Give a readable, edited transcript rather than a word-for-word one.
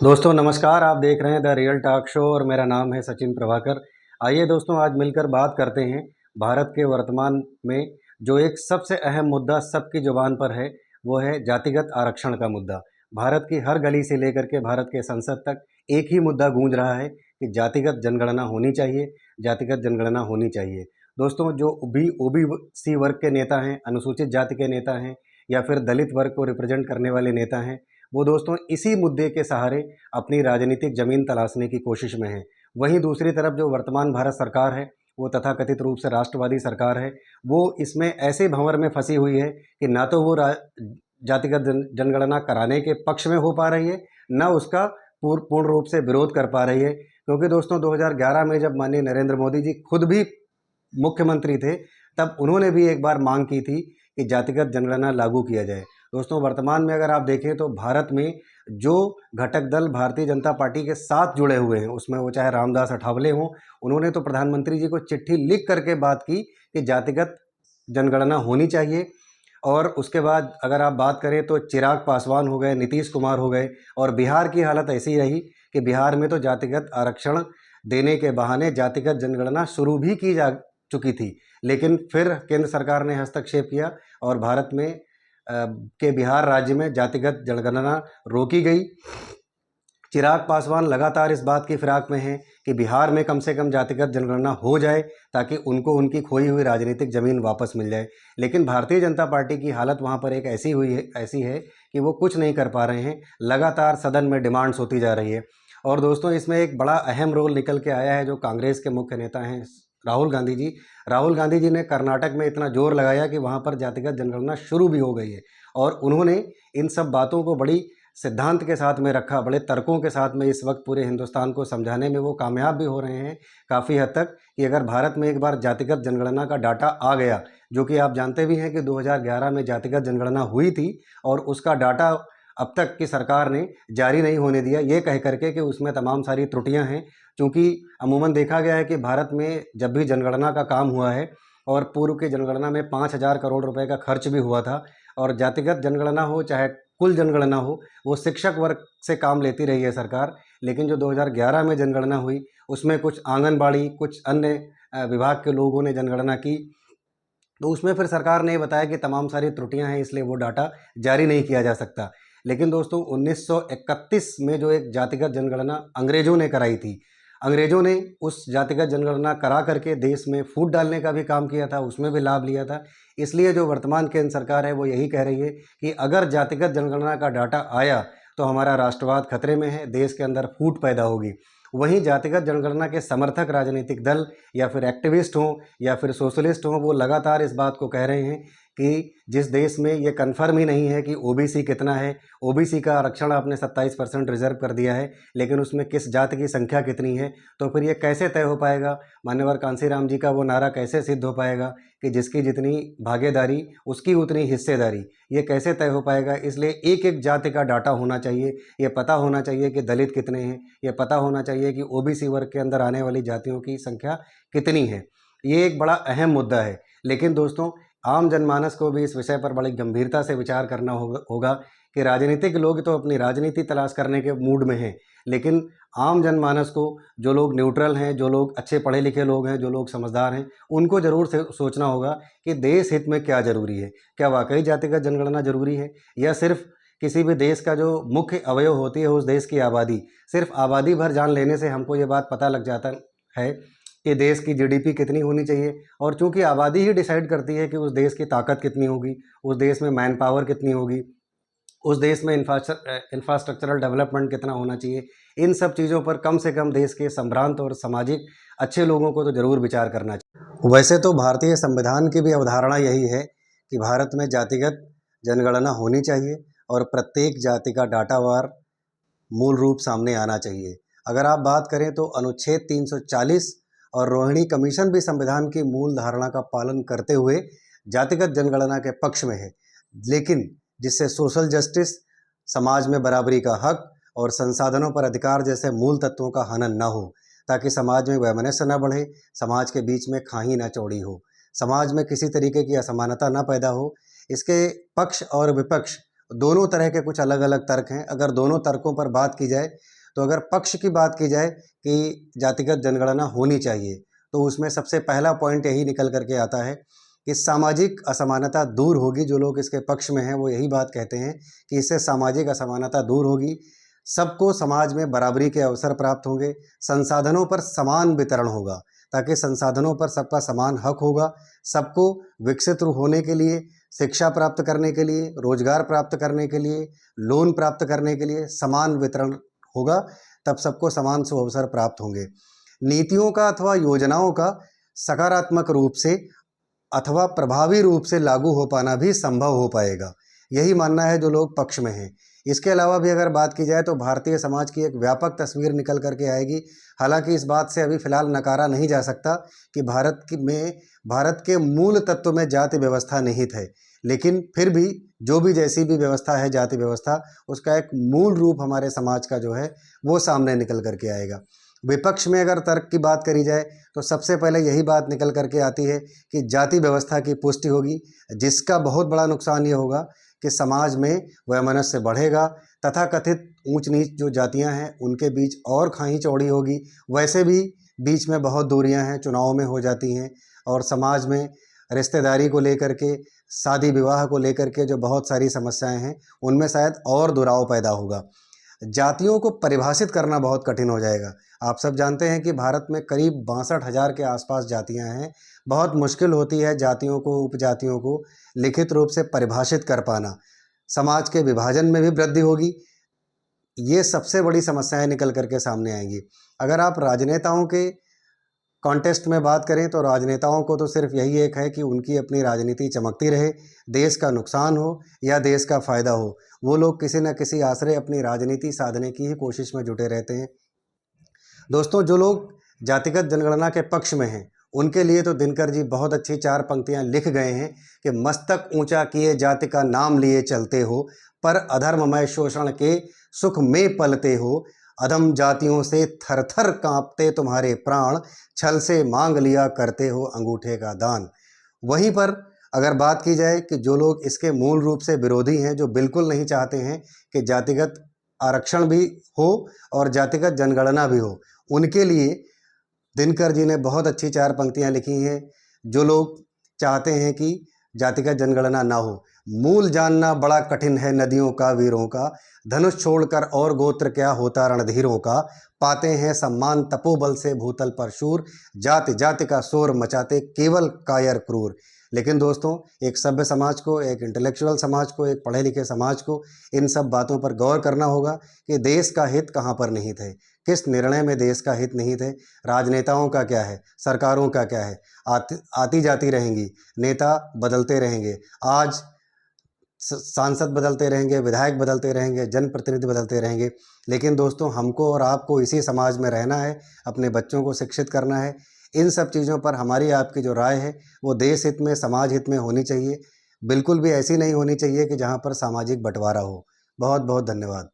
दोस्तों नमस्कार। आप देख रहे हैं द रियल टॉक शो और मेरा नाम है सचिन प्रभाकर। आइए दोस्तों, आज मिलकर बात करते हैं भारत के वर्तमान में जो एक सबसे अहम मुद्दा सबकी जुबान पर है, वो है जातिगत आरक्षण का मुद्दा। भारत की हर गली से लेकर के भारत के संसद तक एक ही मुद्दा गूंज रहा है कि जातिगत जनगणना होनी चाहिए, जातिगत जनगणना होनी चाहिए। दोस्तों, जो भी ओबीसी वर्ग के नेता हैं, अनुसूचित जाति के नेता हैं या फिर दलित वर्ग को रिप्रेजेंट करने वाले नेता हैं, वो दोस्तों इसी मुद्दे के सहारे अपनी राजनीतिक ज़मीन तलाशने की कोशिश में हैं। वहीं दूसरी तरफ जो वर्तमान भारत सरकार है, वो तथाकथित रूप से राष्ट्रवादी सरकार है, वो इसमें ऐसे भंवर में फंसी हुई है कि ना तो वो जातिगत जनगणना कराने के पक्ष में हो पा रही है, ना उसका पूर्ण रूप से विरोध कर पा रही है। क्योंकि दोस्तों 2011 में जब माननीय नरेंद्र मोदी जी खुद भी मुख्यमंत्री थे, तब उन्होंने भी एक बार मांग की थी कि जातिगत जनगणना लागू किया जाए। दोस्तों, वर्तमान में अगर आप देखें तो भारत में जो घटक दल भारतीय जनता पार्टी के साथ जुड़े हुए हैं, उसमें वो चाहे रामदास अठावले हों, उन्होंने तो प्रधानमंत्री जी को चिट्ठी लिख करके बात की कि जातिगत जनगणना होनी चाहिए। और उसके बाद अगर आप बात करें तो चिराग पासवान हो गए, नीतीश कुमार हो गए, और बिहार की हालत ऐसी रही कि बिहार में तो जातिगत आरक्षण देने के बहाने जातिगत जनगणना शुरू भी की जा चुकी थी, लेकिन फिर केंद्र सरकार ने हस्तक्षेप किया और भारत में के बिहार राज्य में जातिगत जनगणना रोकी गई। चिराग पासवान लगातार इस बात की फिराक में हैं कि बिहार में कम से कम जातिगत जनगणना हो जाए ताकि उनको उनकी खोई हुई राजनीतिक ज़मीन वापस मिल जाए। लेकिन भारतीय जनता पार्टी की हालत वहाँ पर एक ऐसी है कि वो कुछ नहीं कर पा रहे हैं। लगातार सदन में डिमांड्स होती जा रही है। और दोस्तों, इसमें एक बड़ा अहम रोल निकल के आया है जो कांग्रेस के मुख्य नेता हैं राहुल गांधी जी। राहुल गांधी जी ने कर्नाटक में इतना जोर लगाया कि वहाँ पर जातिगत जनगणना शुरू भी हो गई है, और उन्होंने इन सब बातों को बड़ी सिद्धांत के साथ में रखा, बड़े तर्कों के साथ में इस वक्त पूरे हिंदुस्तान को समझाने में वो कामयाब भी हो रहे हैं काफ़ी हद तक, कि अगर भारत में एक बार जातिगत जनगणना का डाटा आ गया, जो कि आप जानते भी हैं कि 2011 में जातिगत जनगणना हुई थी और उसका डाटा अब तक की सरकार ने जारी नहीं होने दिया, ये कह करके कि उसमें तमाम सारी त्रुटियां हैं। चूँकि अमूमन देखा गया है कि भारत में जब भी जनगणना का काम हुआ है और पूर्व की जनगणना में 5,000 करोड़ रुपए का खर्च भी हुआ था, और जातिगत जनगणना हो चाहे कुल जनगणना हो, वो शिक्षक वर्ग से काम लेती रही है सरकार। लेकिन जो 2011 में जनगणना हुई, उसमें कुछ आंगनबाड़ी, कुछ अन्य विभाग के लोगों ने जनगणना की, तो उसमें फिर सरकार ने बताया कि तमाम सारी त्रुटियां हैं, इसलिए वो डाटा जारी नहीं किया जा सकता। लेकिन दोस्तों, 1931 में जो एक जातिगत जनगणना अंग्रेजों ने कराई थी, अंग्रेजों ने उस जातिगत जनगणना करा करके देश में फूट डालने का भी काम किया था, उसमें भी लाभ लिया था। इसलिए जो वर्तमान केंद्र सरकार है वो यही कह रही है कि अगर जातिगत जनगणना का डाटा आया तो हमारा राष्ट्रवाद खतरे में है, देश के अंदर फूट पैदा होगी। वहीं जातिगत जनगणना के समर्थक राजनीतिक दल या फिर एक्टिविस्ट हों या फिर सोशलिस्ट हों, वो लगातार इस बात को कह रहे हैं कि जिस देश में ये कन्फर्म ही नहीं है कि ओबीसी कितना है, ओबीसी का आरक्षण आपने 27% रिजर्व कर दिया है, लेकिन उसमें किस जाति की संख्या कितनी है, तो फिर ये कैसे तय हो पाएगा? मान्यवर कांशीराम जी का वो नारा कैसे सिद्ध हो पाएगा कि जिसकी जितनी भागीदारी उसकी उतनी हिस्सेदारी? ये कैसे तय हो पाएगा? इसलिए एक एक जाति का डाटा होना चाहिए। ये पता होना चाहिए कि दलित कितने हैं, ये पता होना चाहिए कि ओबीसी वर्ग के अंदर आने वाली जातियों की संख्या कितनी है। ये एक बड़ा अहम मुद्दा है। लेकिन दोस्तों, आम जनमानस को भी इस विषय पर बड़ी गंभीरता से विचार करना होगा कि राजनीतिक लोग तो अपनी राजनीति तलाश करने के मूड में हैं, लेकिन आम जनमानस को, जो लोग न्यूट्रल हैं, जो लोग अच्छे पढ़े लिखे लोग हैं, जो लोग समझदार हैं, उनको ज़रूर से सोचना होगा कि देश हित में क्या ज़रूरी है। क्या वाकई जातिगत जनगणना ज़रूरी है, या सिर्फ किसी भी देश का जो मुख्य अवयव होती है उस देश की आबादी, सिर्फ आबादी भर जान लेने से हमको ये बात पता लग जाता है कि देश की जीडीपी कितनी होनी चाहिए। और चूंकि आबादी ही डिसाइड करती है कि उस देश की ताकत कितनी होगी, उस देश में मैन पावर कितनी होगी, उस देश में इंफ्रास्ट्रक्चरल डेवलपमेंट कितना होना चाहिए, इन सब चीज़ों पर कम से कम देश के संभ्रांत और सामाजिक अच्छे लोगों को तो ज़रूर विचार करना चाहिए। वैसे तो भारतीय संविधान की भी अवधारणा यही है कि भारत में जातिगत जनगणना होनी चाहिए और प्रत्येक जाति का डाटावार मूल रूप सामने आना चाहिए। अगर आप बात करें तो अनुच्छेद 340 और रोहिणी कमीशन भी संविधान की मूल धारणा का पालन करते हुए जातिगत जनगणना के पक्ष में है, लेकिन जिससे सोशल जस्टिस, समाज में बराबरी का हक और संसाधनों पर अधिकार जैसे मूल तत्वों का हनन न हो, ताकि समाज में वैमनस्य न बढ़े, समाज के बीच में खाई न चौड़ी हो, समाज में किसी तरीके की असमानता न पैदा हो। इसके पक्ष और विपक्ष दोनों तरह के कुछ अलग अलग तर्क हैं। अगर दोनों तर्कों पर बात की जाए तो अगर पक्ष की बात की जाए कि जातिगत जनगणना होनी चाहिए, तो उसमें सबसे पहला पॉइंट यही निकल करके आता है कि सामाजिक असमानता दूर होगी। जो लोग इसके पक्ष में हैं वो यही बात कहते हैं कि इससे सामाजिक असमानता दूर होगी, सबको समाज में बराबरी के अवसर प्राप्त होंगे, संसाधनों पर समान वितरण होगा, ताकि संसाधनों पर सबका समान हक होगा। सबको विकसित होने के लिए, शिक्षा प्राप्त करने के लिए, रोजगार प्राप्त करने के लिए, लोन प्राप्त करने के लिए समान वितरण होगा, तब सबको समान सुअवसर प्राप्त होंगे। नीतियों का अथवा योजनाओं का सकारात्मक रूप से अथवा प्रभावी रूप से लागू हो पाना भी संभव हो पाएगा। यही मानना है जो लोग पक्ष में हैं। इसके अलावा भी अगर बात की जाए तो भारतीय समाज की एक व्यापक तस्वीर निकल करके आएगी। हालांकि इस बात से अभी फिलहाल नकारा नहीं जा सकता कि भारत के मूल तत्व में जाति व्यवस्था निहित है, लेकिन फिर भी जो भी जैसी भी व्यवस्था है जाति व्यवस्था, उसका एक मूल रूप हमारे समाज का जो है वो सामने निकल करके आएगा। विपक्ष में अगर तर्क की बात करी जाए तो सबसे पहले यही बात निकल करके आती है कि जाति व्यवस्था की पुष्टि होगी, जिसका बहुत बड़ा नुकसान ये होगा कि समाज में वैमनस्य बढ़ेगा, तथा कथित ऊंच नीच जो जातियां हैं उनके बीच और खाई चौड़ी होगी। वैसे भी बीच में बहुत दूरियां हैं, चुनाव में हो जाती हैं, और समाज में रिश्तेदारी को लेकर के, शादी विवाह को लेकर के जो बहुत सारी समस्याएं हैं उनमें शायद और दुराव पैदा होगा। जातियों को परिभाषित करना बहुत कठिन हो जाएगा। आप सब जानते हैं कि भारत में करीब 62,000 के आसपास जातियां हैं। बहुत मुश्किल होती है जातियों को, उपजातियों को लिखित रूप से परिभाषित कर पाना। समाज के विभाजन में भी वृद्धि होगी। ये सबसे बड़ी समस्याएं निकल करके सामने आएंगी। अगर आप राजनेताओं के कॉन्टेस्ट में बात करें तो राजनेताओं को तो सिर्फ यही एक है कि उनकी अपनी राजनीति चमकती रहे, देश का नुकसान हो या देश का फायदा हो, वो लोग किसी न किसी आश्रय अपनी राजनीति साधने की ही कोशिश में जुटे रहते हैं। दोस्तों, जो लोग जातिगत जनगणना के पक्ष में हैं उनके लिए तो दिनकर जी बहुत अच्छी 4 पंक्तियां लिख गए हैं कि मस्तक ऊंचा किए जाति का नाम लिए चलते हो, पर अधर्ममय शोषण के सुख में पलते हो, अधम जातियों से थर थर कांपते तुम्हारे प्राण, छल से मांग लिया करते हो अंगूठे का दान। वहीं पर अगर बात की जाए कि जो लोग इसके मूल रूप से विरोधी हैं, जो बिल्कुल नहीं चाहते हैं कि जातिगत आरक्षण भी हो और जातिगत जनगणना भी हो, उनके लिए दिनकर जी ने बहुत अच्छी 4 पंक्तियां लिखी हैं। जो लोग चाहते हैं कि जातिगत जनगणना ना हो, मूल जानना बड़ा कठिन है नदियों का वीरों का, धनुष छोड़कर और गोत्र क्या होता रणधीरों का, पाते हैं सम्मान तपोबल से भूतल पर शूर, जाति जाति का शोर मचाते केवल कायर क्रूर। लेकिन दोस्तों, एक सभ्य समाज को, एक इंटेलेक्चुअल समाज को, एक पढ़े लिखे समाज को इन सब बातों पर गौर करना होगा कि देश का हित कहाँ पर निहित है, किस निर्णय में देश का हित निहित है, राजनेताओं का क्या है, सरकारों का क्या है। आती जाती रहेंगी, नेता बदलते रहेंगे, आज सांसद बदलते रहेंगे, विधायक बदलते रहेंगे, जनप्रतिनिधि बदलते रहेंगे, लेकिन दोस्तों हमको और आपको इसी समाज में रहना है, अपने बच्चों को शिक्षित करना है। इन सब चीज़ों पर हमारी आपकी जो राय है वो देश हित में, समाज हित में होनी चाहिए। बिल्कुल भी ऐसी नहीं होनी चाहिए कि जहाँ पर सामाजिक बंटवारा हो। बहुत बहुत धन्यवाद।